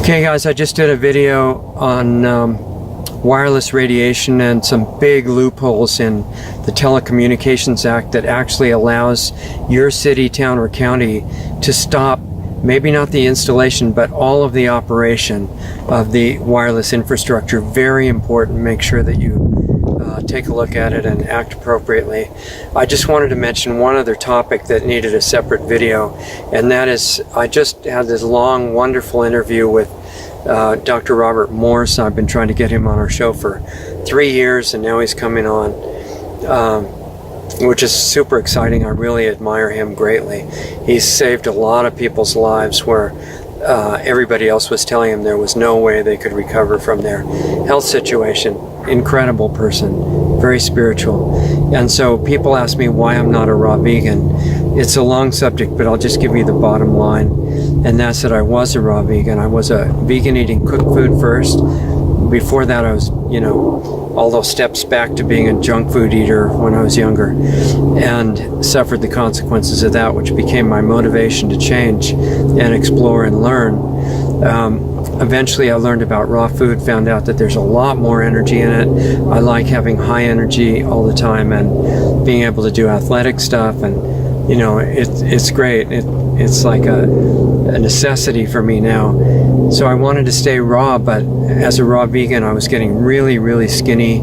Okay guys, I just did a video on wireless radiation and some big loopholes in the Telecommunications Act that actually allows your city, town, or county to stop, maybe not the installation, but all of the operation of the wireless infrastructure. Very important. Make sure that you take a look at it and act appropriately. I just wanted to mention one other topic that needed a separate video, and that is I just had this long, wonderful interview with Dr. Robert Morse. I've been trying to get him on our show for 3 years, and now he's coming on, which is super exciting. I really admire him greatly. He's saved a lot of people's lives where everybody else was telling him there was no way they could recover from their health situation. Incredible person, very spiritual. And so people ask me why I'm not a raw vegan. It's a long subject, but I'll just give you the bottom line, and that's that I was a raw vegan. I was a vegan eating cooked food first. Before that I was, all those steps back to being a junk food eater when I was younger, and suffered the consequences of that, which became my motivation to change and explore and learn. Eventually I learned about raw food, found out that there's a lot more energy in it. I like having high energy all the time and being able to do athletic stuff, and it's great. It's like a necessity for me now. So I wanted to stay raw, but as a raw vegan I was getting really, really skinny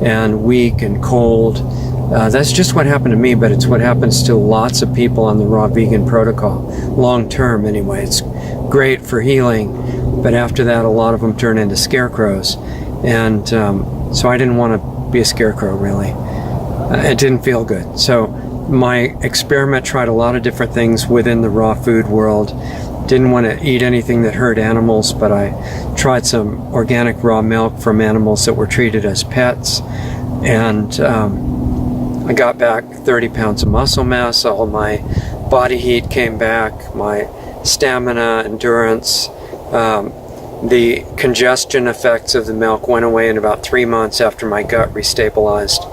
and weak and cold. That's just what happened to me, but it's what happens to lots of people on the raw vegan protocol, long term anyway. It's great for healing, but after that a lot of them turn into scarecrows, and so I didn't want to be a scarecrow, really. It didn't feel good. So my experiment tried a lot of different things within the raw food world. Didn't want to eat anything that hurt animals, but I tried some organic raw milk from animals that were treated as pets, and I got back 30 pounds of muscle mass. All my body heat came back, my stamina, endurance. The congestion effects of the milk went away in about 3 months after my gut restabilized.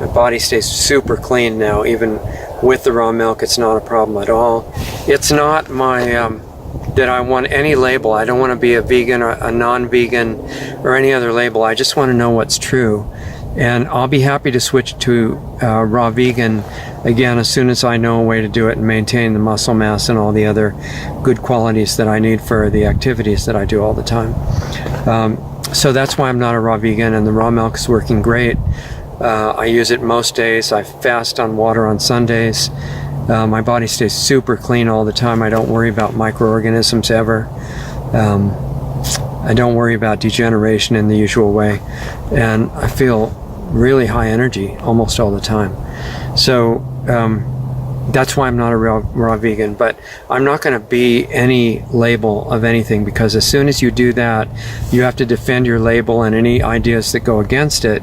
My body stays super clean now, even with the raw milk. It's not a problem at all. It's not my that I want any label. I don't want to be a vegan or a non-vegan or any other label. I just want to know what's true, and I'll be happy to switch to raw vegan again as soon as I know a way to do it and maintain the muscle mass and all the other good qualities that I need for the activities that I do all the time. So that's why I'm not a raw vegan, and the raw milk is working great. I use it most days. I fast on water on Sundays. My body stays super clean all the time. I don't worry about microorganisms ever. I don't worry about degeneration in the usual way, and I feel really high energy almost all the time. So that's why I'm not a raw vegan, but I'm not going to be any label of anything, because as soon as you do that, you have to defend your label, and any ideas that go against it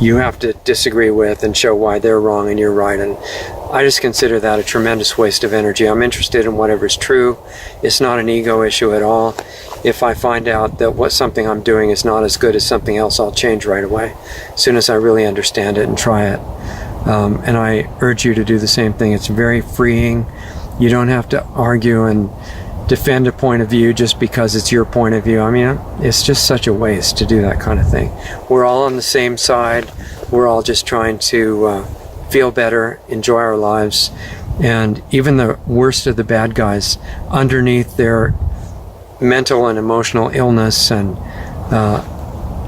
you have to disagree with and show why they're wrong and you're right. And I just consider that a tremendous waste of energy. I'm interested in whatever's true. It's not an ego issue at all. If I find out that something I'm doing is not as good as something else, I'll change right away as soon as I really understand it and try it. And I urge you to do the same thing. It's very freeing. You don't have to argue and defend a point of view just because it's your point of view. I mean, it's just such a waste to do that kind of thing. We're all on the same side. We're all just trying to feel better, enjoy our lives, and even the worst of the bad guys, underneath their mental and emotional illness and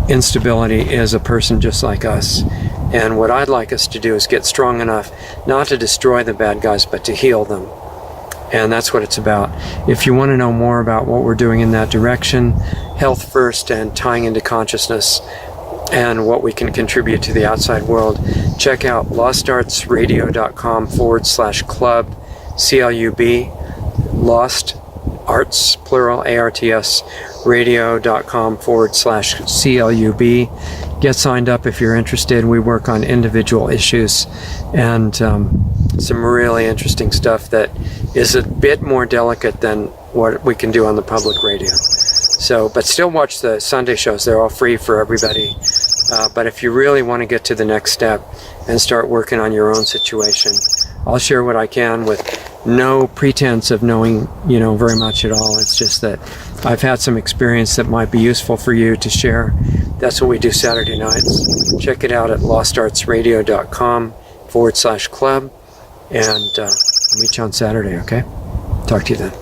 instability, is a person just like us. And what I'd like us to do is get strong enough not to destroy the bad guys, but to heal them. And that's what it's about. If you want to know more about what we're doing in that direction, health first and tying into consciousness and what we can contribute to the outside world, check out lostartsradio.com/club, CLUB, Lost Arts, plural, ARTS, radio.com/CLUB. Get signed up if you're interested. We work on individual issues and some really interesting stuff that is a bit more delicate than what we can do on the public radio. So, but still watch the Sunday shows. They're all free for everybody. But if you really want to get to the next step and start working on your own situation, I'll share what I can with no pretense of knowing, very much at all. It's just that I've had some experience that might be useful for you to share. That's what we do Saturday nights. Check it out at lostartsradio.com/club, and meet you on Saturday, okay? Talk to you then.